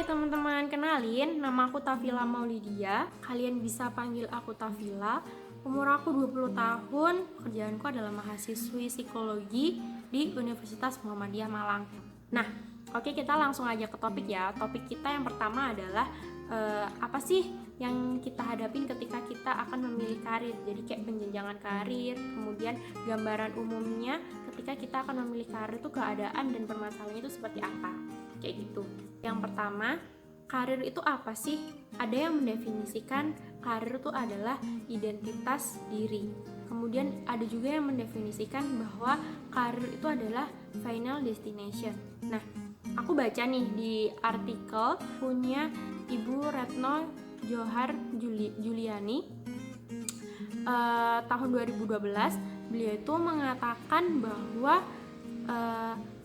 teman-teman, kenalin, nama aku Tafila Maulidia. Kalian bisa panggil aku Tafila. Umur aku 20 tahun, pekerjaanku adalah mahasiswi psikologi di Universitas Muhammadiyah Malang. Nah, oke, kita langsung aja ke topik ya. Topik kita yang pertama adalah apa sih yang kita hadapin ketika kita akan memilih karir. Jadi kayak penjenjangan karir, kemudian gambaran umumnya ketika kita akan memilih karir itu keadaan dan permasalahannya itu seperti apa. Kayak gitu. Yang pertama, karir itu apa sih? Ada yang mendefinisikan karir itu adalah identitas diri. Kemudian ada juga yang mendefinisikan bahwa karir itu adalah final destination. Nah, aku baca nih di artikel punya Ibu Retno Johar Juliani tahun 2012. Beliau itu mengatakan bahwa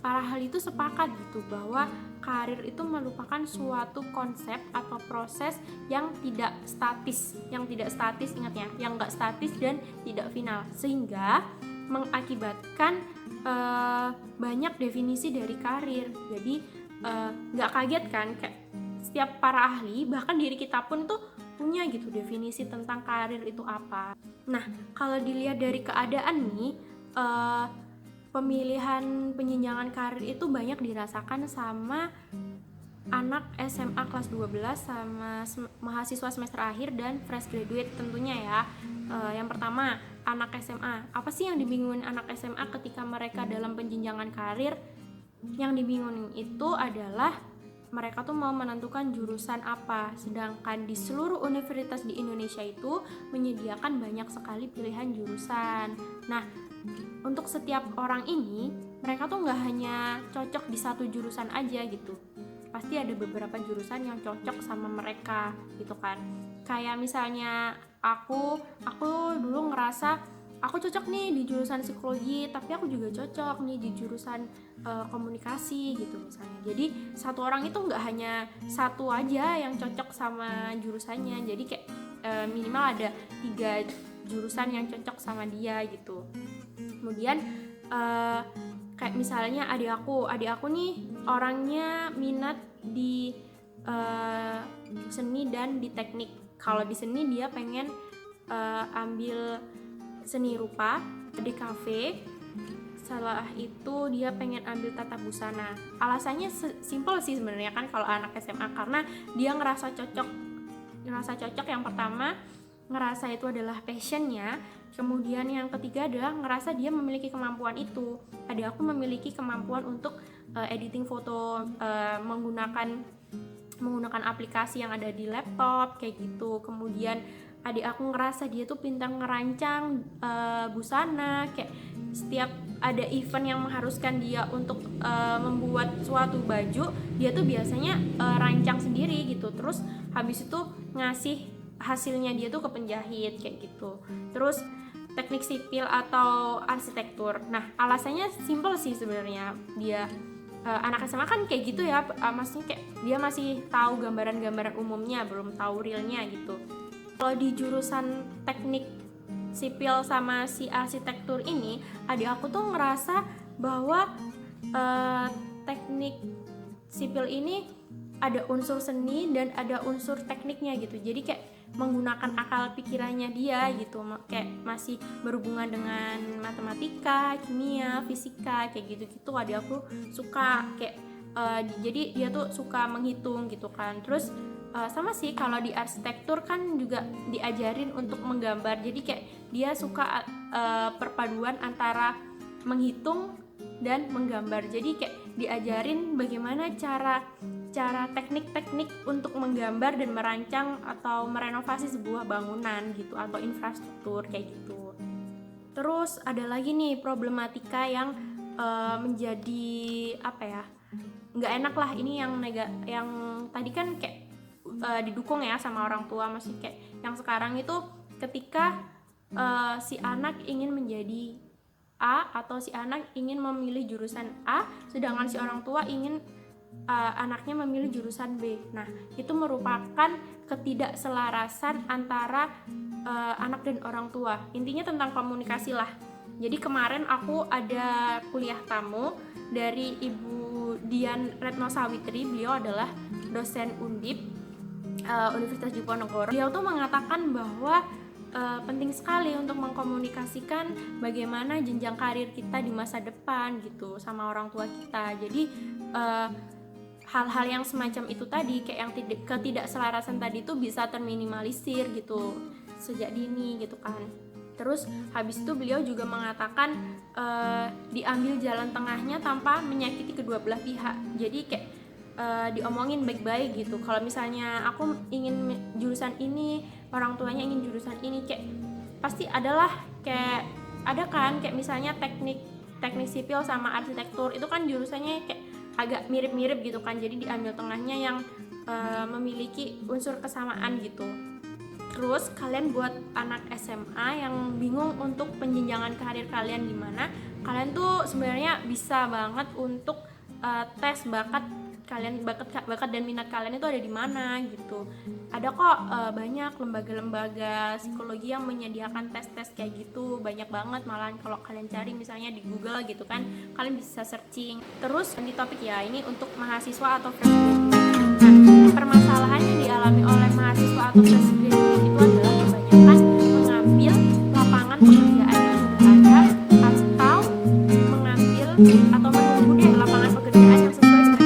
para ahli itu sepakat gitu bahwa karir itu merupakan suatu konsep atau proses yang tidak statis, ingat ya, yang nggak statis dan tidak final, sehingga mengakibatkan banyak definisi dari karir. Jadi nggak kaget kan, kayak setiap para ahli, bahkan diri kita pun tuh punya gitu definisi tentang karir itu apa. Nah, kalau dilihat dari keadaan nih, pemilihan penjenjangan karir itu banyak dirasakan sama anak SMA kelas 12 sama mahasiswa semester akhir dan fresh graduate tentunya ya. Yang pertama, anak SMA. Apa sih yang dibingungin anak SMA ketika mereka dalam penjenjangan karir? Yang dibingungin itu adalah mereka tuh mau menentukan jurusan apa, sedangkan di seluruh universitas di Indonesia itu menyediakan banyak sekali pilihan jurusan. Nah, untuk setiap orang ini, mereka tuh nggak hanya cocok di satu jurusan aja gitu. Pasti ada beberapa jurusan yang cocok sama mereka gitu kan. Kayak misalnya aku dulu ngerasa aku cocok nih di jurusan psikologi, tapi aku juga cocok nih di jurusan komunikasi gitu misalnya. Jadi satu orang itu nggak hanya satu aja yang cocok sama jurusannya. Jadi kayak minimal ada 3 jurusan yang cocok sama dia gitu. Kemudian kayak misalnya adik aku nih orangnya minat di seni dan di teknik. Kalau di seni dia pengen ambil seni rupa di kafe. Setelah itu dia pengen ambil tata busana. Alasannya simpel sih sebenarnya kan kalau anak SMA, karena dia ngerasa cocok. Yang pertama, ngerasa itu adalah passionnya. Kemudian yang ketiga adalah ngerasa dia memiliki kemampuan itu. Adik aku memiliki kemampuan untuk editing foto menggunakan aplikasi yang ada di laptop kayak gitu. Kemudian adik aku ngerasa dia tuh pintar ngerancang busana, kayak setiap ada event yang mengharuskan dia untuk membuat suatu baju, dia tuh biasanya rancang sendiri gitu. Terus habis itu ngasih hasilnya dia tuh ke penjahit kayak gitu. Terus teknik sipil atau arsitektur. Nah, alasannya simpel sih sebenarnya. Dia anak SMA kan kayak gitu ya, maksudnya kayak dia masih tahu gambaran-gambaran umumnya, belum tahu realnya gitu. Kalau di jurusan teknik sipil sama si arsitektur ini, adik aku tuh ngerasa bahwa teknik sipil ini ada unsur seni dan ada unsur tekniknya gitu. Jadi kayak menggunakan akal pikirannya dia gitu, kayak masih berhubungan dengan matematika, kimia, fisika kayak gitu-gitu. Adik aku suka kayak jadi dia tuh suka menghitung gitu kan. Terus sama sih kalau di arsitektur kan juga diajarin untuk menggambar. Jadi kayak dia suka perpaduan antara menghitung dan menggambar. Jadi kayak diajarin bagaimana cara teknik-teknik untuk menggambar dan merancang atau merenovasi sebuah bangunan gitu atau infrastruktur kayak gitu. Terus ada lagi nih problematika yang menjadi apa ya, nggak enak lah. Ini yang tadi kan kayak didukung ya sama orang tua, masih kayak yang sekarang itu ketika si anak ingin menjadi A atau si anak ingin memilih jurusan A, sedangkan si orang tua ingin anaknya memilih jurusan B. Nah, itu merupakan ketidakselarasan antara anak dan orang tua. Intinya tentang komunikasi lah. Jadi kemarin aku ada kuliah tamu dari Ibu Dian Retno Sawitri, beliau adalah dosen Undip Universitas Diponegoro. Beliau tuh mengatakan bahwa penting sekali untuk mengkomunikasikan bagaimana jenjang karir kita di masa depan gitu sama orang tua kita. Jadi hal-hal yang semacam itu tadi, kayak yang ketidakselarasan tadi tuh bisa terminimalisir gitu sejak dini gitu kan. Terus habis itu beliau juga mengatakan diambil jalan tengahnya tanpa menyakiti kedua belah pihak. Jadi kayak diomongin baik-baik gitu. Kalau misalnya aku ingin jurusan ini, orang tuanya ingin jurusan ini, kayak pasti adalah kayak ada kan kayak misalnya teknik sipil sama arsitektur itu kan jurusannya kayak agak mirip-mirip gitu kan. Jadi diambil tengahnya yang memiliki unsur kesamaan gitu. Terus kalian buat anak SMA yang bingung untuk penjenjangan karir kalian gimana, kalian tuh sebenarnya bisa banget untuk tes bakat kalian, bakat dan minat kalian itu ada di mana gitu. Ada kok banyak lembaga-lembaga psikologi yang menyediakan tes-tes kayak gitu, banyak banget malahan. Kalau kalian cari misalnya di Google gitu kan, kalian bisa searching. Terus di topik ya ini untuk mahasiswa atau fresh graduate. Nah, permasalahan yang dialami oleh mahasiswa atau fresh graduate itu adalah kebanyakan mengambil lapangan pekerjaan yang sudah ada atau mengambil atau menunggu deh lapangan pekerjaan yang sesuai dengan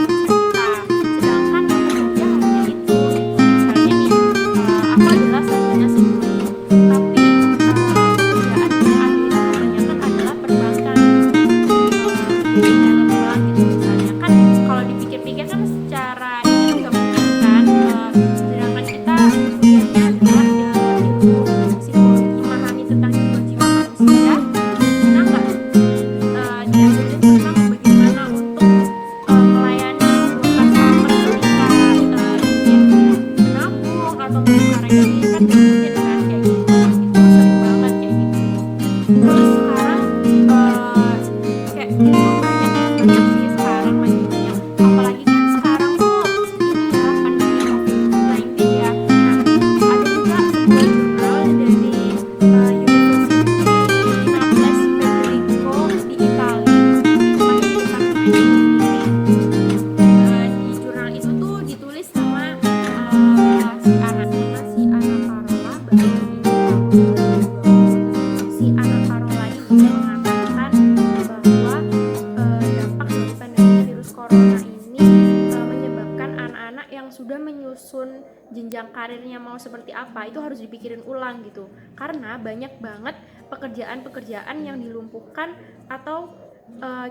jenjang karirnya mau seperti apa itu harus dipikirin ulang gitu, karena banyak banget pekerjaan-pekerjaan yang dilumpuhkan atau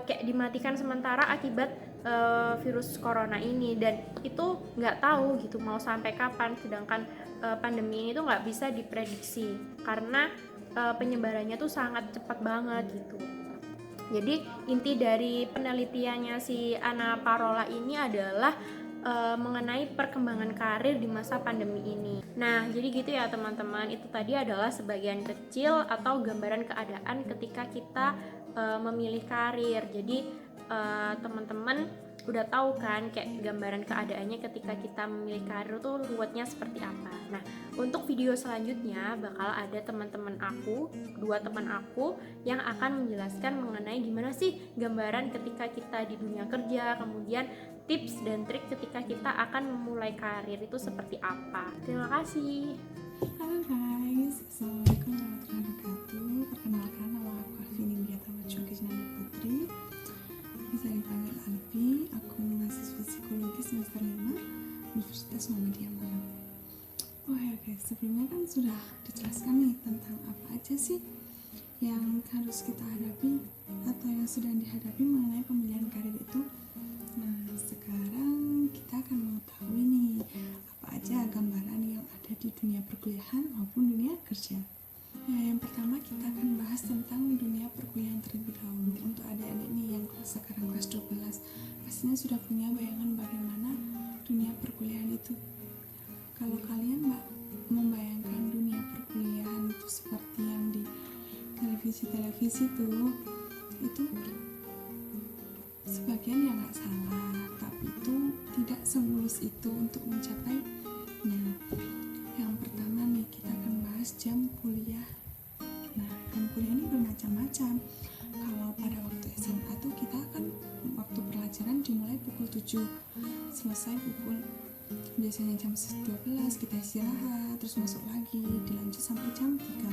kayak dimatikan sementara akibat virus corona ini, dan itu nggak tahu gitu mau sampai kapan. Sedangkan pandemi ini tuh nggak bisa diprediksi karena penyebarannya tuh sangat cepat banget gitu. Jadi inti dari penelitiannya si Anna Parola ini adalah mengenai perkembangan karir di masa pandemi ini. Nah, jadi gitu ya teman-teman, itu tadi adalah sebagian kecil atau gambaran keadaan ketika kita memilih karir. Jadi teman-teman udah tahu kan kayak gambaran keadaannya ketika kita memilih karir tuh ruwetnya seperti apa. Nah, untuk video selanjutnya bakal ada dua teman aku yang akan menjelaskan mengenai gimana sih gambaran ketika kita di dunia kerja, kemudian tips dan trik ketika kita akan memulai karir itu seperti apa. Terima kasih. Halo guys, assalamualaikum warahmatullahi wabarakatuh. Perkenalkan, nama aku Alvini Widiatama Putri, bisa dipanggil Alfi. Aku mahasiswa psikologi semester 5 Universitas Muhammadiyah Malang. Oh ya guys, sebelumnya kan sudah dijelaskan nih tentang apa aja sih yang harus kita hadapi atau yang sedang dihadapi mengenai pemilihan karir itu. Nah, sekarang kita akan mengetahui nih apa aja gambaran yang ada di dunia perkuliahan maupun dunia kerja. Nah, yang pertama kita akan bahas tentang dunia perkuliahan terlebih dahulu. Untuk adik-adik nih yang sekarang kelas 12, pastinya sudah punya bayangan bagaimana dunia perkuliahan itu. Kalau kalian membayangkan dunia perkuliahan itu seperti yang di televisi tuh, itu sebagian yang nggak salah, tapi itu tidak semulus itu untuk mencapainya. Yang pertama nih kita akan bahas jam kuliah. Nah, jam kuliah ini bermacam-macam. Kalau pada waktu SMA tuh kita akan waktu pelajaran dimulai pukul 7 selesai pukul biasanya jam 12 kita istirahat, terus masuk lagi dilanjut sampai jam 3.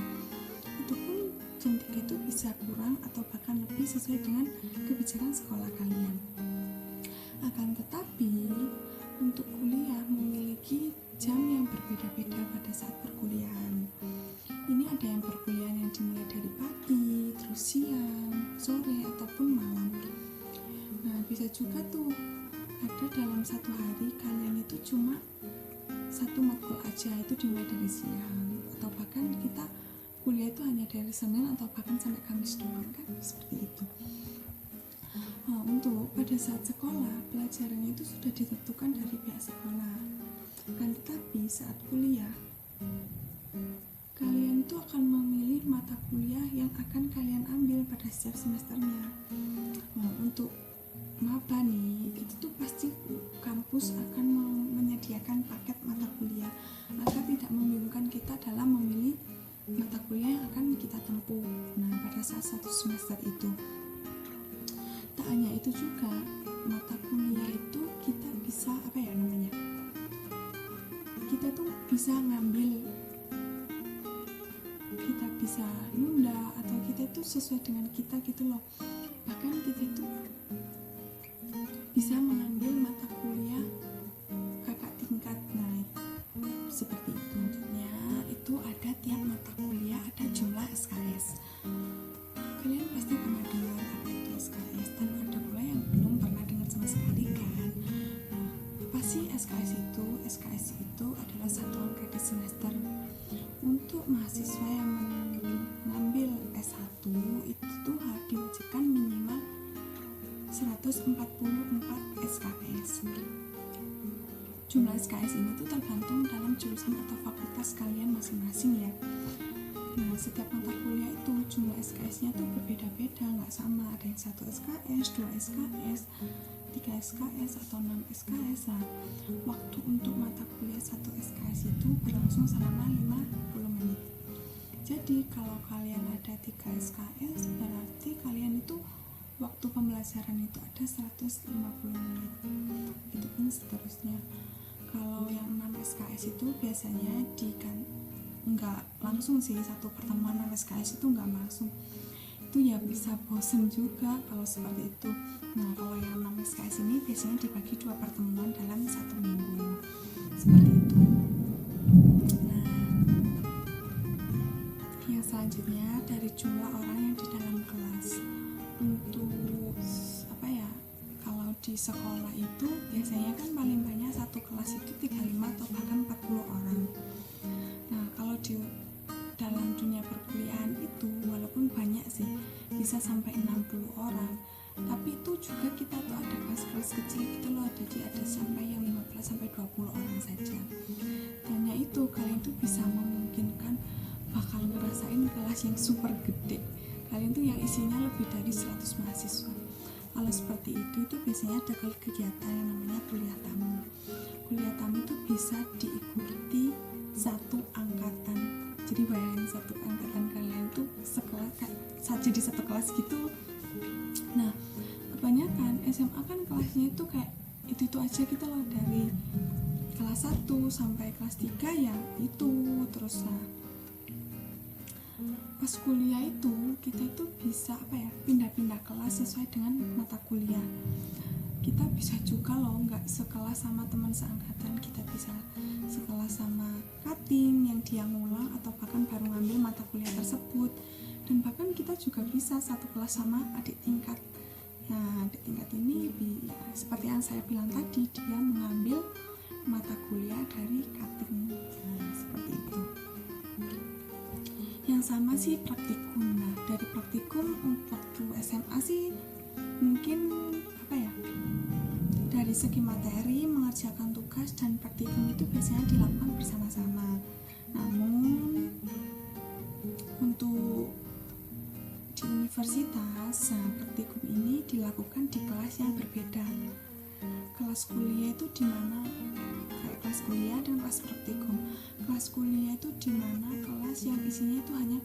Itu pun jam 3 itu bisa kurang atau bahkan lebih sesuai dengan kebijakan sekolah kalian. Akan tetapi untuk kuliah memiliki jam yang berbeda-beda pada saat perkuliahan. Ini ada yang perkuliahan yang dimulai dari pagi, terus siang, sore, ataupun malam. Nah, bisa juga tuh ada dalam satu hari kalian itu cuma satu matkul aja, itu dimulai dari siang, atau bahkan kita kuliah itu hanya dari Senin atau bahkan sampai Kamis doang, kan seperti itu. Nah, untuk pada saat sekolah pelajarannya itu sudah ditentukan dari pihak sekolah, kan tetapi saat kuliah kalian itu akan memilih mata kuliah yang akan kalian ambil pada setiap semesternya. Nah, untuk maba nih, itu tuh pasti kampus akan menyediakan paket mata kuliah agar tidak membingungkan kita dalam memilih mata kuliah yang akan kita tempuh. Nah, pada saat satu semester itu, tak hanya itu juga, mata kuliah itu kita bisa kita tuh bisa ngambil, kita bisa nunda, atau kita itu sesuai dengan kita gitu loh. Bahkan kita itu bisa mengambil mata kuliah kakak tingkat. Nah, seperti itu. Maksudnya itu ada tiap mata kuliah ada jumlah SKS. Kalian pasti pernah dengar apa itu SKS, dan ada pula yang belum pernah dengar sama sekali kan. Nah, apa sih SKS itu? SKS itu adalah satuan kredit semester. Untuk mahasiswa yang mengambil S1 itu tuh diwajibkan minimal 144 SKS. Jumlah SKS ini tuh tergantung dalam jurusan atau fakultas kalian masing-masing ya. Nah, setiap mata kuliah itu jumlah SKS-nya tuh berbeda-beda, nggak sama. Ada yang 1 SKS, 2 SKS, 3 SKS, atau 6 SKS. Nah, waktu untuk mata kuliah 1 SKS itu berlangsung selama 50 menit. Jadi kalau kalian ada 3 SKS, berarti kalian itu waktu pembelajaran itu ada 150 menit. Itu pun seterusnya. Kalau yang 6 SKS itu biasanya nggak langsung sih, satu pertemuan 6 SKS itu nggak langsung. Itu ya bisa bosen juga kalau seperti itu. Nah, kalau yang 6 SKS ini biasanya dibagi 2 pertemuan dalam 1 minggu. Seperti itu. Nah, yang selanjutnya dari jumlah orang yang di dalam kelas. Untuk kalau di sekolah itu biasanya kan paling banyak satu kelas itu 35 atau bahkan 40 orang. Nah, kalau di dalam dunia perkuliahan itu walaupun banyak sih, bisa sampai 60 orang, tapi itu juga kita tuh ada kelas-kelas kecil gitu loh, jadi ada sampai yang 15 sampai 20 orang saja. Dan ya itu, kalian tuh bisa memungkinkan bakal ngerasain kelas yang super gede. Kalian tuh yang isinya lebih dari 100 mahasiswa. Kalau seperti itu biasanya ada kegiatan yang namanya kuliah tamu. Kuliah tamu itu bisa diikuti satu angkatan. Jadi bayangin satu angkatan kalian tuh sekelas, jadi satu kelas gitu. Nah, kebanyakan SMA kan kelasnya itu kayak itu aja gitu loh, dari kelas 1 sampai kelas 3 ya itu terus. Nah, pas kuliah itu kita itu bisa pindah-pindah kelas sesuai dengan mata kuliah. Kita bisa juga loh nggak sekelas sama teman seangkatan, kita bisa sekelas sama cutting yang dia ngulang atau bahkan baru ngambil mata kuliah tersebut. Dan bahkan kita juga bisa satu kelas sama adik tingkat. Nah, adik tingkat ini seperti yang saya bilang tadi, dia mengambil mata kuliah dari cutting. Nah, seperti itu. Yang sama sih praktikum. Nah, dari praktikum waktu SMA sih mungkin dari segi materi, mengerjakan tugas dan praktikum itu biasanya dilakukan bersama-sama. Namun untuk di universitas, praktikum ini dilakukan di kelas yang berbeda. Kelas kuliah itu di mana kelas kuliah dan kelas praktikum. Kelas kuliah itu di mana kelas yang isinya itu hanya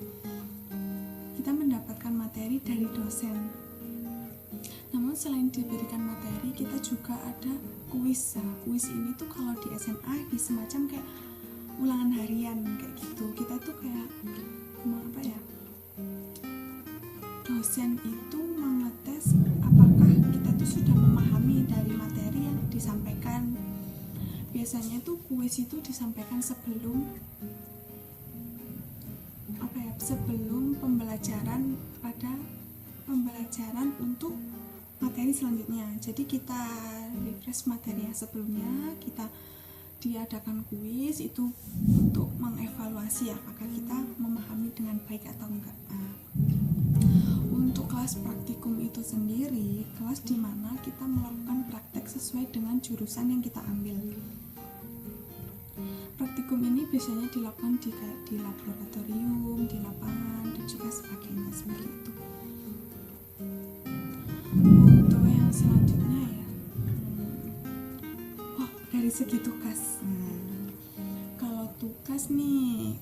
kita mendapatkan materi dari dosen. Namun selain diberikan materi, kita juga ada kuis. Nah, kuis ini tuh kalau di SMA semacam kayak ulangan harian kayak gitu. Kita tuh kayak apa ya, dosen itu mengetes apakah kita tuh sudah memahami dari materi yang disampaikan. Biasanya tuh kuis itu disampaikan sebelum sebelum pembelajaran untuk materi selanjutnya. Jadi kita refresh materi yang sebelumnya, kita diadakan kuis itu untuk mengevaluasi apakah kita memahami dengan baik atau enggak. Untuk kelas praktikum itu sendiri, kelas di mana kita melakukan praktek sesuai dengan jurusan yang kita ambil. Praktikum ini biasanya dilakukan di laboratorium, di lapangan, dan juga sebagainya seperti itu. Untuk yang selanjutnya ya, dari segi tugas. Kalau tugas nih,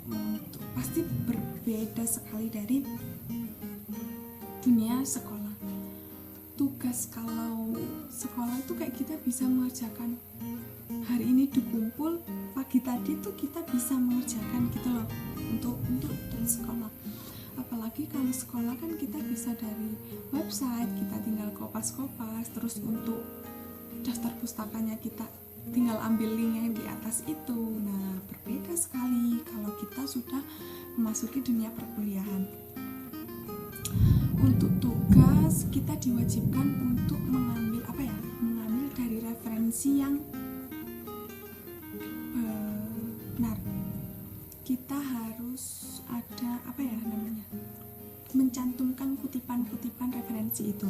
pasti berbeda sekali dari dunia sekolah. Tugas kalau sekolah itu kayak kita bisa mengerjakan hari ini dikumpul, pagi tadi tuh kita bisa mengerjakan gitu loh untuk sekolah. Apalagi kalau sekolah kan kita bisa dari website, kita tinggal kopas-kopas, terus untuk daftar pustakanya kita tinggal ambil link yang di atas itu. Nah, berbeda sekali kalau kita sudah memasuki dunia perkuliahan. Untuk tugas kita diwajibkan untuk mengambil dari referensi yang benar. Kita harus ada mencantumkan kutipan-kutipan referensi itu.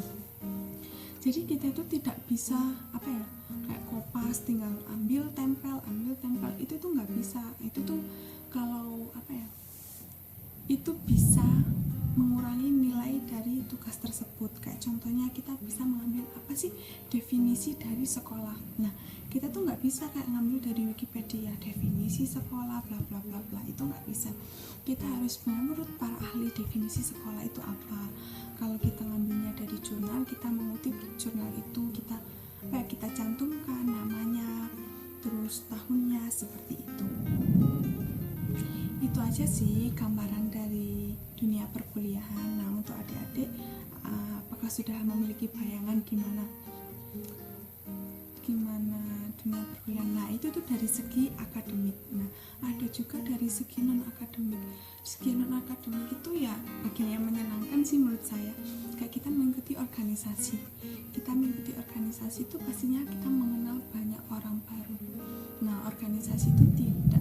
Jadi kita itu tidak bisa kayak kopas tinggal ambil tempel itu tuh nggak bisa. Itu tuh kalau itu bisa mengurangi nilai dari tugas tersebut. Kayak contohnya kita bisa mengambil apa sih definisi dari sekolah. Nah, kita tuh nggak bisa kayak ngambil dari Wikipedia definisi sekolah bla bla bla bla, itu nggak bisa. Kita harus menurut para ahli definisi sekolah itu apa. Kalau kita ngambilnya dari jurnal, kita mengutip jurnal itu, kita cantumkan namanya, terus tahunnya, seperti itu. Itu aja sih gambaran dari dunia perkuliahan. Nah, untuk adik-adik, apakah sudah memiliki bayangan gimana dunia perkuliahan? Nah, itu tuh dari segi akademik. Nah, ada juga dari segi non akademik. Segi non akademik itu ya bagian yang menyenangkan sih menurut saya. Kayak kita mengikuti organisasi. Kita mengikuti organisasi itu pastinya kita mengenal banyak orang baru. Nah, organisasi itu tidak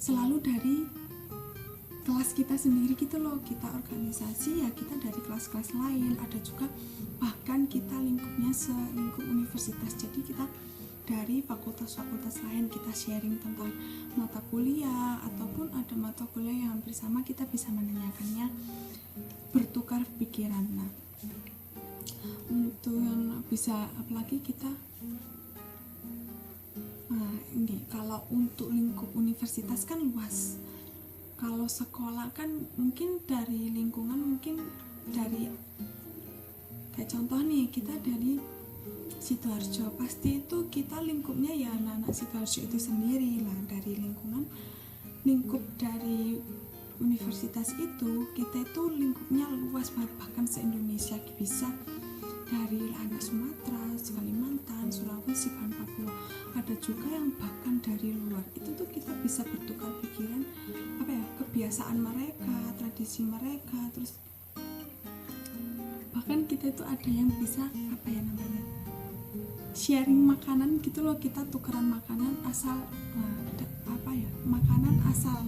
selalu dari kelas kita sendiri gitu loh. Kita organisasi ya kita dari kelas-kelas lain. Ada juga bahkan kita lingkupnya selingkup universitas. Jadi kita dari fakultas-fakultas lain kita sharing tentang mata kuliah, ataupun ada mata kuliah yang hampir sama, kita bisa menanyakannya, bertukar pikiran. Nah, untuk yang bisa apalagi kita ini kalau untuk lingkup universitas kan luas. Kalau sekolah kan mungkin dari lingkungan, mungkin dari kayak contoh nih, kita dari Sidoarjo, pasti itu kita lingkupnya ya anak-anak Sidoarjo itu sendiri lah. Dari lingkup dari universitas itu, kita itu lingkupnya luas banget, bahkan se-Indonesia bisa dari anak Sumatera, Kalimantan, Sulawesi, bahkan Papua. Ada juga yang bahkan dari luar. Itu tuh kita bisa bertukar pikiran, kebiasaan mereka, tradisi mereka, terus bahkan kita itu ada yang bisa sharing makanan gitu loh. Kita tukeran makanan asal makanan asal.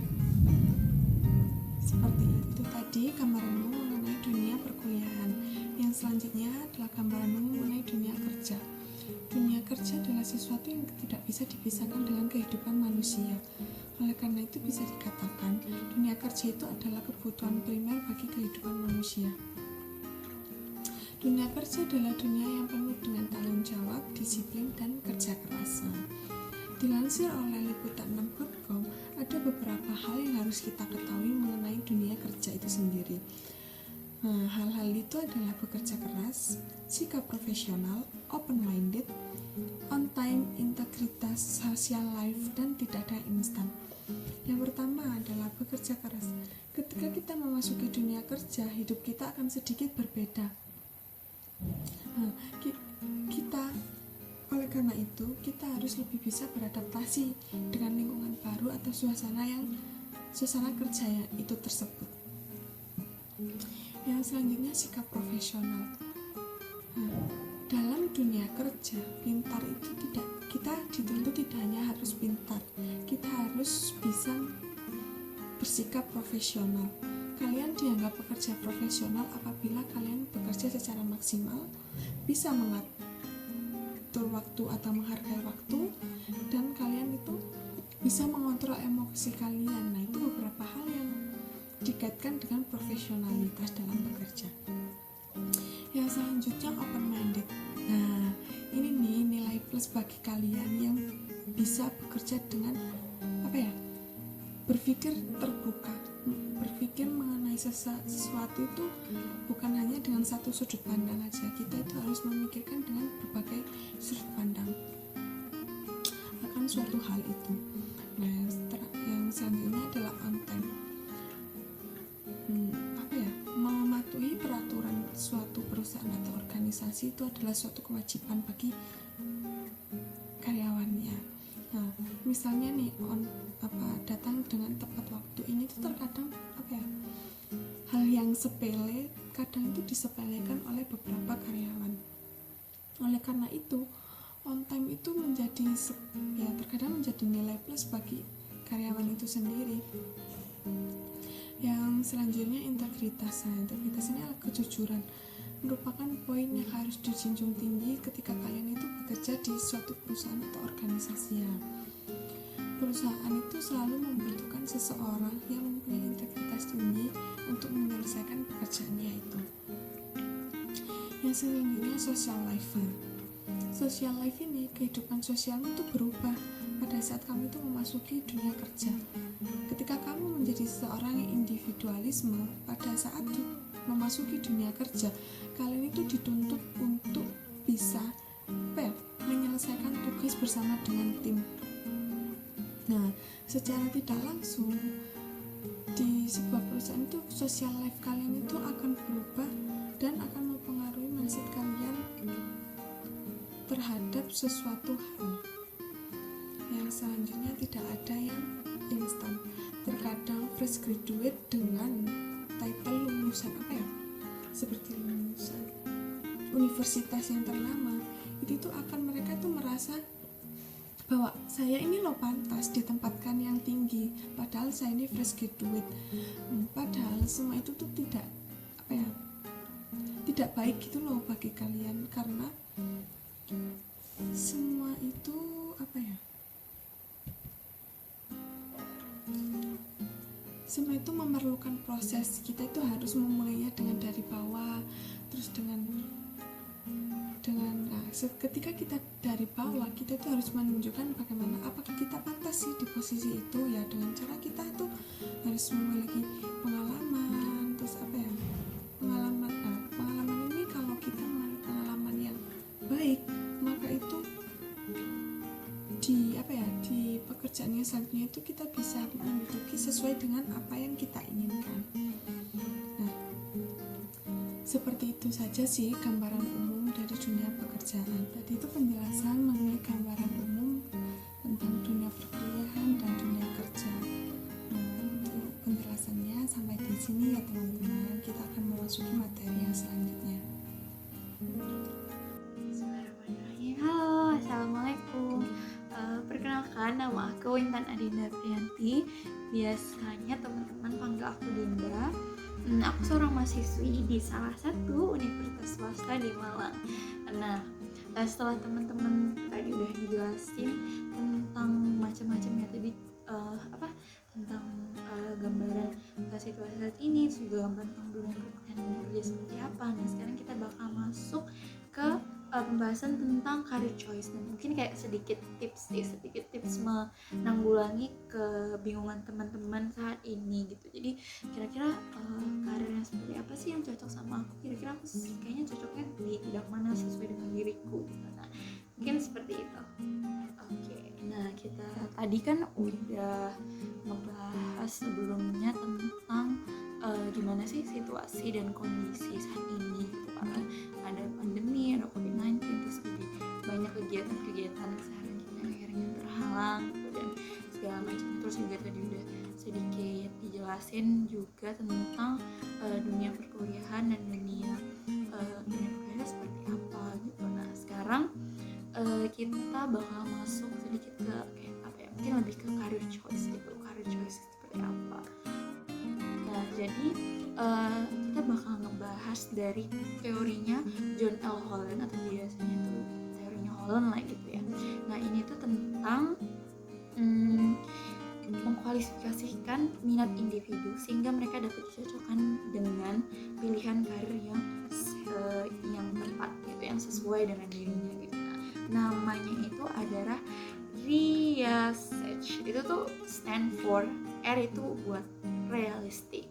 Seperti itu tadi gambaranmu mengenai dunia perkuliahan. Yang selanjutnya adalah gambaranmu mengenai dunia kerja. Dunia kerja adalah sesuatu yang tidak bisa dipisahkan dengan kehidupan manusia. Oleh karena itu bisa dikatakan dunia kerja itu adalah kebutuhan primer bagi kehidupan manusia. Dunia kerja adalah dunia yang penuh dengan tanggung jawab, disiplin, dan kerja keras. Dilansir oleh liputan6.com, ada beberapa hal yang harus kita ketahui mengenai dunia kerja itu sendiri. Nah, hal-hal itu adalah bekerja keras, sikap profesional, open-minded, on time, integritas, social life, dan tidak ada instan. Yang pertama adalah bekerja keras. Ketika kita memasuki dunia kerja, hidup kita akan sedikit berbeda. Nah, kita oleh karena itu kita harus lebih bisa beradaptasi dengan lingkungan baru atau suasana kerja yang itu tersebut. Yang selanjutnya sikap profesional. Nah, dalam dunia kerja, pintar itu kita dituntut tidak hanya harus pintar, kita harus bisa bersikap profesional. Kalian dianggap pekerja profesional apabila kalian bekerja secara maksimal, bisa mengatur waktu atau menghargai waktu, dan kalian itu bisa mengontrol emosi kalian. Nah, itu beberapa hal yang dikaitkan dengan profesionalitas dalam bekerja. Yang selanjutnya open minded. Nah, ini nih nilai plus bagi kalian yang bisa bekerja dengan berpikir terbuka, berpikir mengenai sesuatu itu bukan hanya dengan satu sudut pandang aja. Kita itu harus memikirkan dengan berbagai sudut pandang akan suatu hal itu. Nah, yang selanjutnya adalah on time. Mematuhi peraturan suatu perusahaan atau organisasi itu adalah suatu kewajiban bagi karyawannya. Nah, misalnya nih datang dengan tepat waktu, ini tuh terkadang hal yang sepele kadang itu disepelekan oleh beberapa karyawan. Oleh karena itu on time itu terkadang menjadi nilai plus bagi karyawan itu sendiri. Yang selanjutnya integritas. Nah, integritas ini adalah kejujuran, merupakan poin yang harus dijunjung tinggi ketika kalian itu bekerja di suatu perusahaan atau organisasi. Perusahaan itu selalu membutuhkan seseorang yang mempunyai integritas tinggi untuk menyelesaikan pekerjaannya itu. Yang selanjutnya social life. Social life ini kehidupan sosialmu itu berubah pada saat kamu itu memasuki dunia kerja. Ketika kamu menjadi seorang yang individualisme, pada saat memasuki dunia kerja, kalian itu dituntut untuk bisa menyelesaikan tugas bersama dengan tim. Nah, secara tidak langsung di sebuah perusahaan itu social life kalian itu akan berubah dan akan mempengaruhi mindset kalian terhadap sesuatu hal. Yang selanjutnya tidak ada yang instan. Terkadang fresh graduate dengan title lulusan seperti lulusan universitas yang ternama, itu tuh akan mereka tuh merasa bahwa saya ini loh pantas ditempatkan yang tinggi, padahal saya ini fresh graduate. Padahal semua itu tuh tidak baik gitu loh bagi kalian, karena semua itu semua itu memerlukan proses. Kita itu harus memulainya dengan dari bawah, terus ketika kita dari bawah, kita itu harus menunjukkan bagaimana apakah kita pantas sih di posisi itu, ya dengan cara kita tuh harus memiliki pengalaman. Terus pengalaman ini kalau kita memiliki pengalaman yang baik, maka itu di pekerjaan yang selanjutnya itu kita bisa menduduki sesuai dengan apa yang kita inginkan. Nah, seperti itu saja sih gambaran umum dari dunia pekerjaan. Tadi itu penjelasan mengenai gambaran umum tentang dunia perkuliahan dan dunia kerja. Untuk penjelasannya sampai di sini ya teman-teman. Kita akan memasuki materi yang selanjutnya. Bismillahirrahmanirrahim. Halo, assalamualaikum. Perkenalkan, nama aku Intan Adinda Priyanti. Biasanya teman-teman panggil aku Dinda. Aku seorang mahasiswi di salah satu universitas swasta di Malang. Nah, setelah teman-teman tadi udah dijelasin tentang macam-macamnya tadi tentang gambaran situasi saat ini, juga tentang dunia kerja seperti apa. Nah, sekarang kita bakal masuk ke pembahasan tentang career choice, dan mungkin kayak sedikit tips menanggulangi kebingungan teman-teman saat ini gitu. Jadi kira-kira karir yang seperti apa sih yang cocok sama aku, kira-kira aku kayaknya cocoknya di bidang mana sesuai dengan diriku gitu. Nah mungkin seperti itu. Oke, nah kita tadi kan udah ngebahas sebelumnya tentang gimana sih situasi dan kondisi saat ini gitu. Ada pandemi, ada COVID-19, terus jadi banyak kegiatan-kegiatan keseharian kita yang akhirnya terhalang gitu, dan segala macam. Terus juga tadi udah sedikit dijelasin juga tentang dunia perkuliahan dan dunia perkuliahan seperti apa gitu. Nah sekarang kita bakal masuk sedikit ke kayak apa ya, mungkin lebih ke career choice gitu. Career choice seperti apa. Nah jadi kita bakal ngebahas dari teorinya John L. Holland, atau biasanya itu teorinya Holland lah gitu ya. Nah ini tuh tentang mengkualifikasikan minat individu sehingga mereka dapat dicocokkan dengan pilihan karir yang tepat gitu, yang sesuai dengan dirinya gitu. Nah, namanya itu adalah research. Itu tuh stand for R itu buat realistic,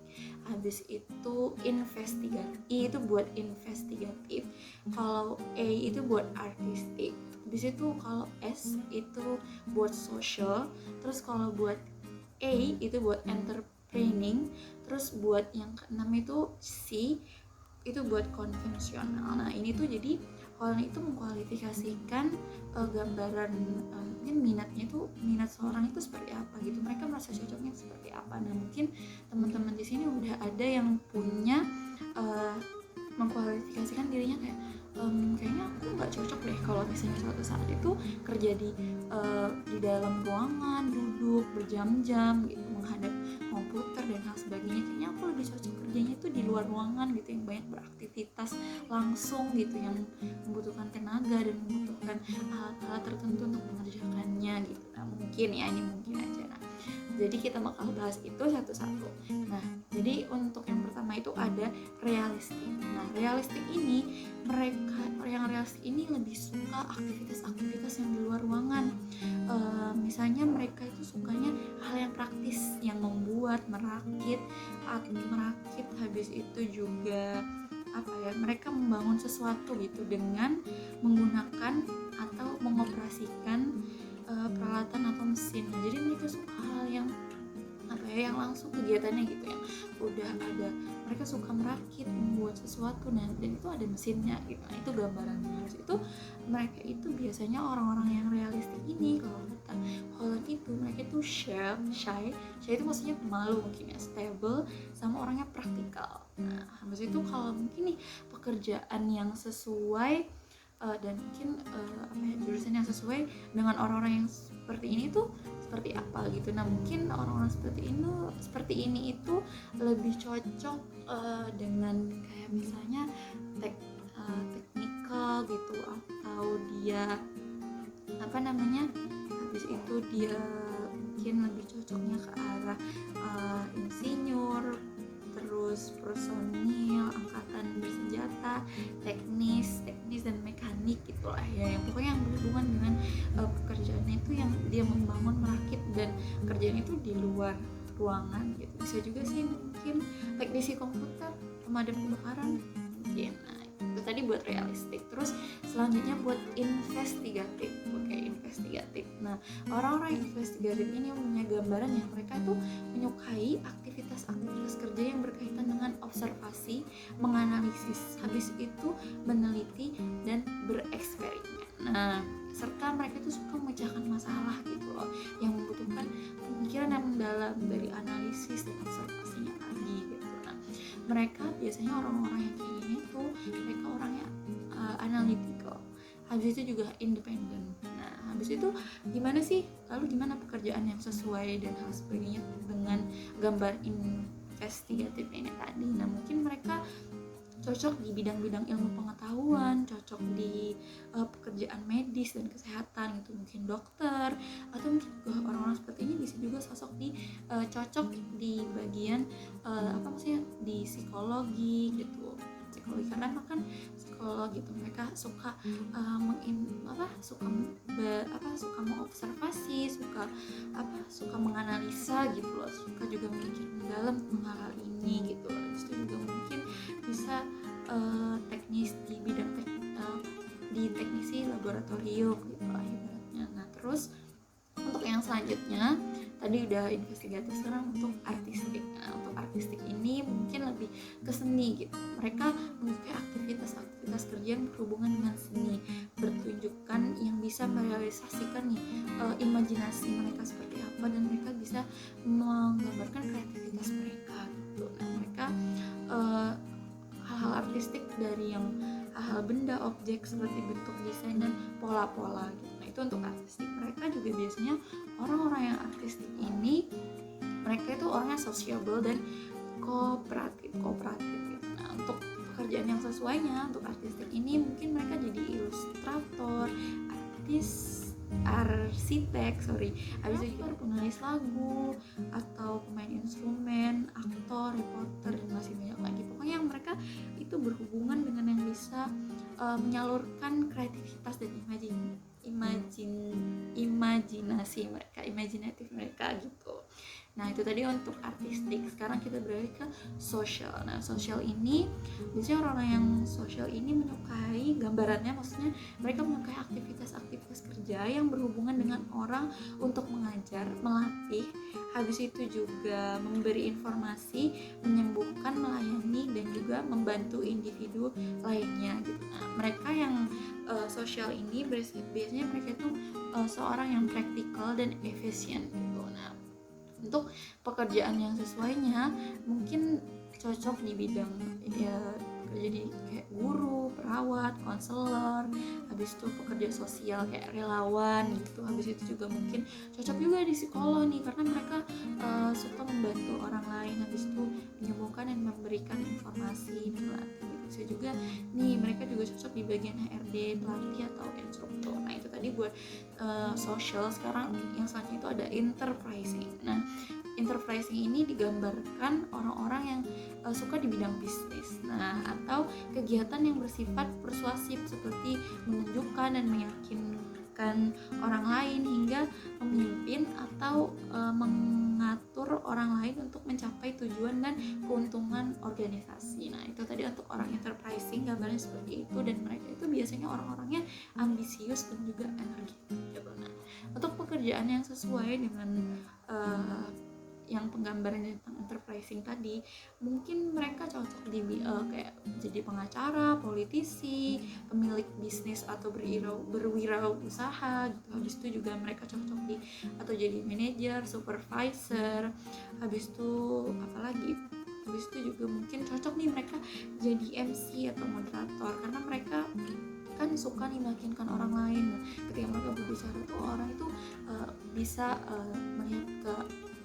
habis itu investigatif, I itu buat investigatif, kalau A itu buat artistic, habis itu kalau S itu buat social, terus kalau buat A itu buat entrepreneuring, terus buat yang keenam itu C itu buat konvensional. Nah ini tuh jadi Holland itu mengkualifikasikan gambaran mungkin minatnya itu, minat seorang itu seperti apa gitu, mereka merasa cocoknya seperti apa. Nah mungkin teman-teman di sini udah ada yang punya mengkualifikasikan dirinya kayak kayaknya aku nggak cocok deh kalau misalnya suatu saat itu kerja di dalam ruangan duduk berjam-jam gitu menghadap komputer dan hal sebagainya. Kayaknya aku lebih cocok kerjanya itu di luar ruangan gitu, yang banyak beraktivitas langsung gitu, yang membutuhkan tenaga dan membutuhkan alat-alat tertentu untuk mengerjakannya gitu. Nah mungkin ya, ini mungkin aja. Nah jadi kita bakal bahas itu satu-satu. Nah jadi untuk yang pertama itu ada realistik. Nah realistik ini, mereka yang realistik ini lebih suka aktivitas-aktivitas yang di luar ruangan. Misalnya mereka itu sukanya hal yang praktis, yang membuat, merakit, habis itu juga apa ya, mereka membangun sesuatu gitu dengan menggunakan atau mengoperasikan peralatan atau mesin. Nah, jadi mereka suka hal yang apa ya, yang langsung kegiatannya gitu, yang udah ada, mereka suka merakit, membuat sesuatu, dan itu ada mesinnya gitu. Nah itu gambaran halus itu, mereka itu biasanya orang-orang yang realistik ini, kalau kata Holland itu mereka itu shy itu maksudnya pemalu mungkin ya, stable, sama orangnya praktikal. Nah habis itu kalau mungkin nih pekerjaan yang sesuai dan mungkin jurusan yang sesuai dengan orang-orang yang seperti ini tuh seperti apa gitu. Nah mungkin orang-orang seperti ini itu lebih cocok dengan kayak misalnya teknikal gitu, atau dia habis itu dia mungkin lebih cocoknya ke arah insinyur, terus personil, angkatan bersenjata, teknis dan mekanik gitulah ya, yang pokoknya yang berhubungan dengan pekerjaannya itu yang dia membangun, merakit, dan kerjaan itu di luar ruangan gitu. Bisa juga sih mungkin teknisi komputer, pemadam kebakaran mungkin. Nah itu tadi buat realistik. Terus selanjutnya buat investigatif. Oke, investigatif. Nah orang-orang yang investigatif ini punya gambaran yang mereka tuh menyukai aktivitas kerja yang berkaitan dengan observasi, menganalisis, habis itu meneliti dan bereksperimen. Nah serta mereka tuh suka memecahkan masalah gitu loh, yang membutuhkan pemikiran yang mendalam dari analisis dan observasinya tadi gitu. Nah mereka biasanya orang-orang yang kayak gini tuh mereka orangnya analytical, habis itu juga independen. Nah habis itu gimana pekerjaan yang sesuai dan hal sebagainya dengan gambar investigatif ini tadi. Nah mungkin mereka cocok di bidang-bidang ilmu pengetahuan, cocok di pekerjaan medis dan kesehatan gitu, mungkin dokter, atau mungkin juga orang-orang seperti ini bisa juga cocok di bagian di psikologi gitu. Psikologi, karena kan psikologi gitu. Mereka suka suka mengobservasi, suka menganalisa gitu loh, suka juga memikir mendalam tentang hal ini gitu loh. Terus itu juga mungkin bisa teknis di bidang di teknisi laboratorium gitu lah ibaratnya. Nah terus untuk yang selanjutnya tadi udah investigatif, sekarang untuk artistik. Nah, untuk artistik ini mungkin lebih ke seni gitu. Mereka menyukai aktivitas kerja yang berhubungan dengan seni, pertunjukan yang bisa merealisasikan nih imajinasi mereka seperti apa, dan mereka bisa menggambarkan kreativitas mereka gitu. Nah mereka hal-hal artistik dari yang hal-hal benda, objek seperti bentuk, desain, dan pola-pola gitu. Nah itu untuk artistik. Mereka juga biasanya orang-orang yang artistik ini mereka itu orangnya sociable dan kooperatif gitu. Nah untuk pekerjaan yang sesuainya untuk artistik ini mungkin mereka jadi ilustrator, arsitek, habis itu juga penulis lagu atau pemain instrumen, aktor, reporter, dan masih banyak lagi. Pokoknya yang mereka itu berhubungan dengan yang bisa menyalurkan kreativitas dan imajinatif mereka gitu. Nah itu tadi untuk artistik. Sekarang kita beralih ke sosial. Nah sosial ini biasanya orang-orang yang sosial ini menyukai gambarannya, maksudnya mereka menyukai aktivitas kerja yang berhubungan dengan orang untuk mengajar, melatih, habis itu juga memberi informasi, menyembuhkan, melayani, dan juga membantu individu lainnya gitu. Nah mereka yang sosial ini biasanya mereka itu seorang yang praktikal dan efisien gitu. Nah untuk pekerjaan yang sesuainya mungkin cocok di bidang ya kerja di kayak guru, perawat, konselor, habis itu pekerja sosial kayak relawan gitu. Habis itu juga mungkin cocok juga di psikolog nih, karena mereka suka membantu orang lain, habis itu menyembuhkan dan memberikan informasi, melatih. Bisa juga nih mereka juga cocok di bagian HRD, pelatih atau instruktur. Nah itu tadi buat social. Sekarang yang selanjutnya itu ada enterprising. Nah enterprising ini digambarkan orang-orang yang suka di bidang bisnis, nah atau kegiatan yang bersifat persuasif seperti menunjukkan dan meyakinkan orang lain hingga memimpin atau mengatur orang lain untuk mencapai tujuan dan keuntungan organisasi. Nah itu tadi untuk orang enterprising, gambarnya seperti itu, dan mereka itu biasanya orang-orangnya ambisius dan juga energetik gitu. Nah untuk pekerjaan yang sesuai dengan yang penggambaran tentang enterprising tadi, mungkin mereka cocok di kayak jadi pengacara, politisi, pemilik bisnis atau berwirausaha gitu. Habis itu juga mereka cocok di atau jadi manajer, supervisor. Habis itu apalagi? Habis itu juga mungkin cocok nih mereka jadi MC atau moderator, karena mereka kan suka nih meyakinkan orang lain. Ketika mereka berbicara tuh orang itu bisa melihat ke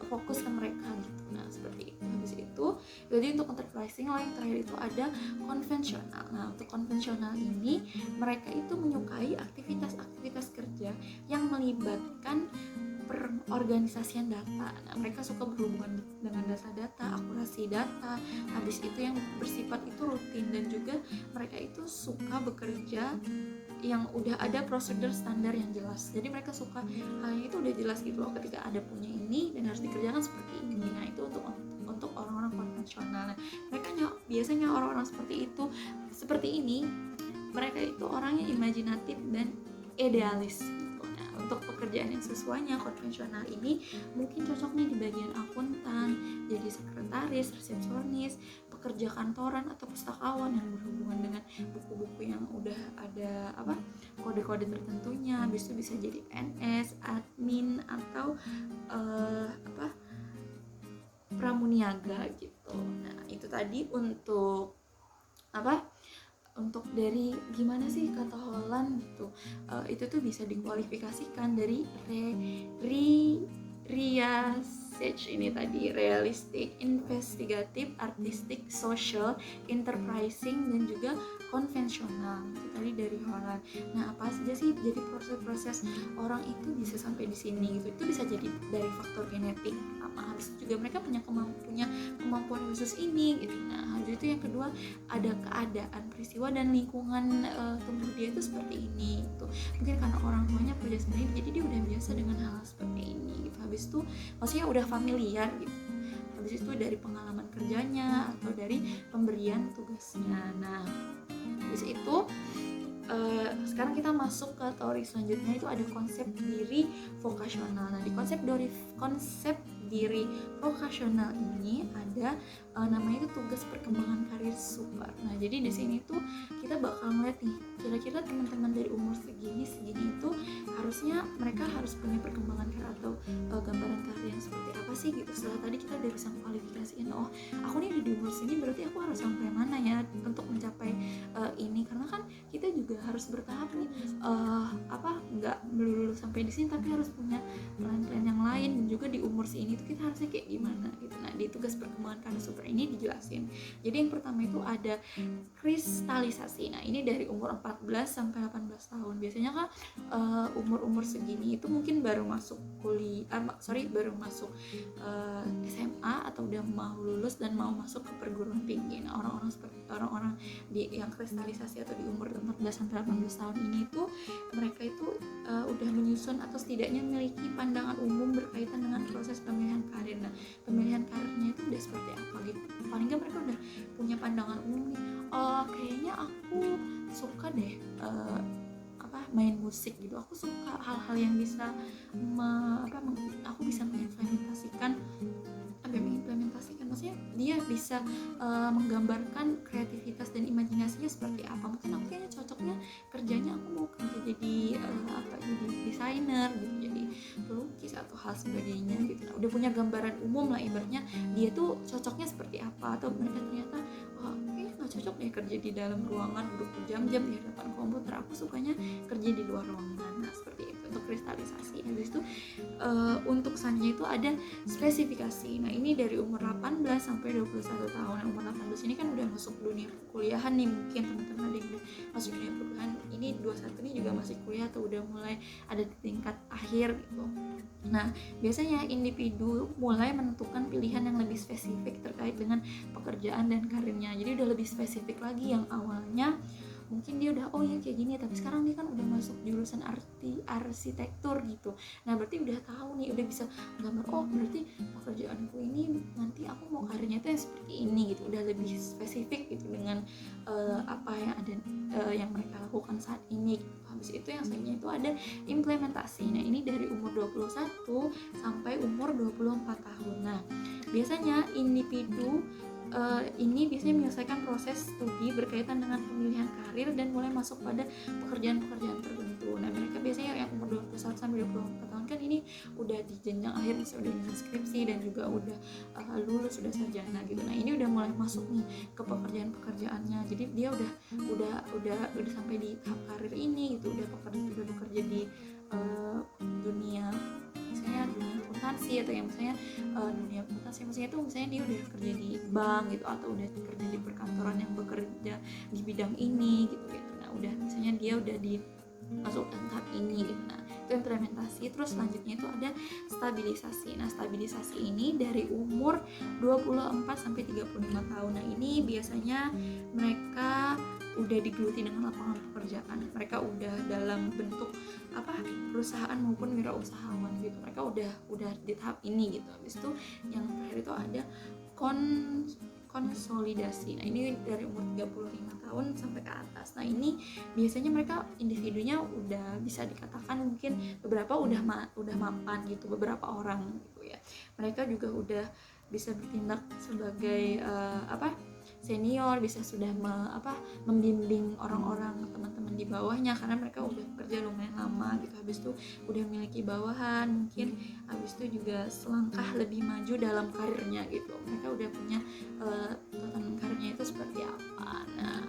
fokus ke mereka gitu. Nah seperti itu. Habis itu jadi untuk enterprising yang terakhir itu ada konvensional. Nah untuk konvensional ini mereka itu menyukai aktivitas kerja yang melibatkan perorganisasian data. Nah mereka suka berhubungan dengan data, akurasi data. Habis itu yang bersifat itu rutin, dan juga mereka itu suka bekerja yang udah ada prosedur standar yang jelas. Jadi mereka suka halnya itu udah jelas gitu loh, ketika ada punya ini dan harus dikerjakan seperti ini. Nah itu untuk orang-orang konvensional. Nah, mereka biasanya orang-orang seperti ini mereka itu orangnya imajinatif dan idealis gitu. Nah untuk pekerjaan yang sesuainya konvensional ini mungkin cocok nih di bagian akuntan, jadi sekretaris, resepsionis, pekerja kantoran atau pustakawan yang berhubungan dengan buku-buku yang udah ada kode-kode tertentunya. Habis itu bisa jadi PNS, admin, atau pramuniaga gitu. Nah itu tadi untuk untuk dari gimana sih kata Holland gitu. Itu tuh bisa dikualifikasikan dari research ini tadi, realistic, investigatif, artistic, social, enterprising, dan juga konvensional. Itu tadi dari Holland. Nah, apa saja sih jadi proses-proses orang itu bisa sampai di sini gitu? Itu bisa jadi dari faktor genetik, sama habis itu juga mereka punya kemampuan khusus ini gitu. Nah, habis itu yang kedua ada keadaan, peristiwa dan lingkungan tumbuh dia itu seperti ini gitu. Mungkin karena orang tuanya kerja sendiri, jadi dia udah biasa dengan hal seperti ini gitu. Habis itu maksudnya udah familiar gitu. Habis itu dari pengalaman kerjanya atau dari pemberian tugasnya. Nah, habis itu sekarang kita masuk ke teori selanjutnya, itu ada konsep diri vokasional. Nah, di konsep diri vokasional ini ada namanya itu tugas perkembangan karir super. Nah, jadi di sini tuh kita bakal ngeliat nih, kira-kira teman-teman dari umur segini itu harusnya mereka harus punya perkembangan karir atau gambaran karir yang seperti apa sih gitu. Setelah tadi kita udah bisa kualifikasiin, oh aku nih di umur segini berarti aku harus sampai mana ya untuk mencapai ini, karena kan kita juga harus bertahap nih, nggak melulu sampai di sini, tapi harus punya plan-plan yang lain, dan juga di umur segini itu kita harusnya kayak gimana gitu. Nah, di tugas perkembangan karir super ini dijelasin. Jadi yang pertama itu ada kristalisasi. Nah, ini dari umur 14 sampai 18 tahun. Biasanya kan umur-umur segini itu mungkin baru masuk baru masuk SMA atau udah mau lulus dan mau masuk ke perguruan tinggi. Nah, orang-orang yang kristalisasi atau di umur 14 sampai 18 tahun ini tuh mereka itu udah menyusun atau setidaknya memiliki pandangan umum berkaitan dengan proses pemilihan karir. Nah, pemilihan karirnya itu udah seperti apa gitu. Paling nggak mereka udah punya pandangan umum nih. Kayaknya aku suka deh main musik gitu. Aku suka hal-hal yang bisa aku bisa mengimplementasikan maksudnya dia bisa menggambarkan kreativitas dan imajinasinya seperti apa. Mungkin aku kayaknya cocoknya kerjanya aku mau kerja jadi jadi desainer gitu, jadi pelukis atau hal sebagainya gitu. Nah, udah punya gambaran umum lah ibaratnya dia tuh cocoknya seperti apa. Atau mereka ternyata kayaknya nggak cocok deh kerja di dalam ruangan duduk berjam-jam di hadapan komputer, aku sukanya kerja di luar ruangan. Nah, seperti itu untuk kristalisasi. Habis itu untuk sannya itu ada spesifikasi. Nah, ini dari umur 18 sampai 21 tahun. Nah, umur 18 ini kan udah masuk dunia kuliahan nih, mungkin teman-teman ada yang udah masuk dunia kuliahan. Ini 21 ini juga masih kuliah atau udah mulai ada di tingkat akhir gitu. Nah, biasanya individu mulai menentukan pilihan yang lebih spesifik terkait dengan pekerjaan dan karirnya. Jadi udah lebih spesifik lagi. Yang awalnya mungkin dia udah kayak gini, tapi sekarang dia kan udah masuk jurusan arsitektur gitu. Nah, berarti udah tahu nih, udah bisa gambar, berarti pekerjaanku ini nanti aku mau karirnya itu yang seperti ini gitu. Udah lebih spesifik gitu dengan apa yang ada yang mereka lakukan saat ini gitu. Habis itu yang selanjutnya itu ada implementasi. Nah, ini dari umur 21 sampai umur 24 tahun. Nah, biasanya individu ini biasanya menyelesaikan proses studi berkaitan dengan pemilihan karir dan mulai masuk pada pekerjaan-pekerjaan tertentu. Nah, mereka biasanya yang umur 21 sampai 24 tahun kan ini udah di jenjang akhir, sudah di skripsi dan juga udah lulus, sudah sarjana gitu. Nah, ini udah mulai masuk nih ke pekerjaan-pekerjaannya. Jadi dia udah sampai di tahap karir ini gitu, udah bekerja di dunia akuntansi atau yang misalnya dunia akuntansi, misalnya dia udah kerja di bank gitu atau udah kerja di perkantoran yang bekerja di bidang ini gitu. Nah, udah misalnya dia udah di masuk tahap ini gitu. Nah, itu implementasi. Terus selanjutnya itu ada stabilisasi. Nah, stabilisasi ini dari umur 24 sampai 35 tahun. Nah, ini biasanya mereka udah digeluti dengan lapangan pekerjaan. Mereka udah dalam bentuk perusahaan maupun wirausahawan gitu. Mereka udah di tahap ini gitu. Habis itu yang terakhir itu ada konsolidasi. Nah, ini dari umur 35 tahun sampai ke atas. Nah, ini biasanya mereka individunya udah bisa dikatakan mungkin beberapa udah mapan gitu, beberapa orang gitu ya. Mereka juga udah bisa bertindak sebagai senior, bisa sudah membimbing orang-orang, teman-teman di bawahnya karena mereka udah kerja lumayan lama gitu. Habis itu udah memiliki bawahan, mungkin habis itu juga selangkah lebih maju dalam karirnya gitu. Mereka udah punya tatanan karirnya itu seperti apa. Nah,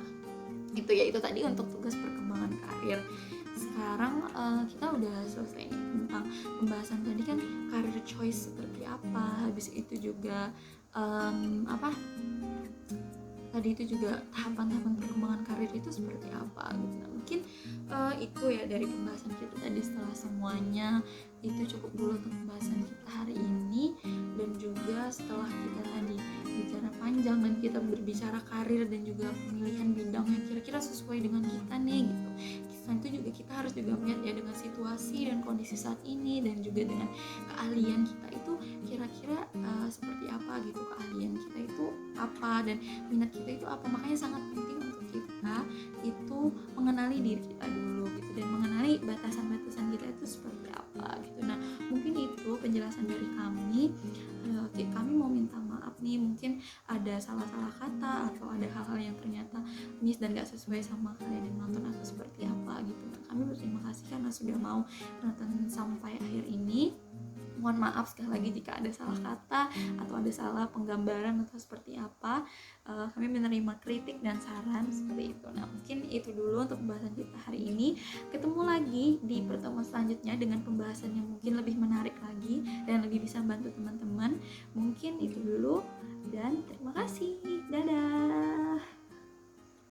itu tadi untuk tugas perkembangan karir. sekarang kita udah selesai nih tentang pembahasan tadi kan career choice seperti apa, habis itu juga tadi itu juga tahapan-tahapan perkembangan karir itu seperti apa gitu. Nah, mungkin itu ya dari pembahasan kita tadi. Setelah semuanya itu cukup dulu untuk pembahasan kita hari ini, dan juga setelah kita tadi bicara panjang dan kita berbicara karir dan juga pemilihan bidang yang kira-kira sesuai dengan kita nih gitu. Selain itu juga kita harus juga melihat ya dengan situasi dan kondisi saat ini, dan juga dengan keahlian kita itu kira-kira seperti apa gitu, keahlian kita itu apa dan minat kita itu apa. Makanya sangat penting untuk kita itu mengenali diri kita dulu gitu, dan mengenali batasan-batasan kita itu seperti apa gitu. Nah, mungkin itu penjelasan dari kami. Kami mau minta maaf nih, mungkin ada salah-salah kata atau ada hal-hal yang ternyata miss dan gak sesuai sama kalian yang nonton atau seperti apa gitu. Nah, kami berterima kasih karena sudah mau nonton sampai akhir ini. Mohon maaf sekali lagi jika ada salah kata atau ada salah penggambaran atau seperti apa. Kami menerima kritik dan saran seperti itu. Nah, mungkin itu dulu untuk pembahasan kita hari ini. Ketemu lagi di pertemuan selanjutnya dengan pembahasan yang mungkin lebih menarik lagi dan lebih bisa bantu teman-teman. Mungkin itu dulu dan terima kasih. Dadah.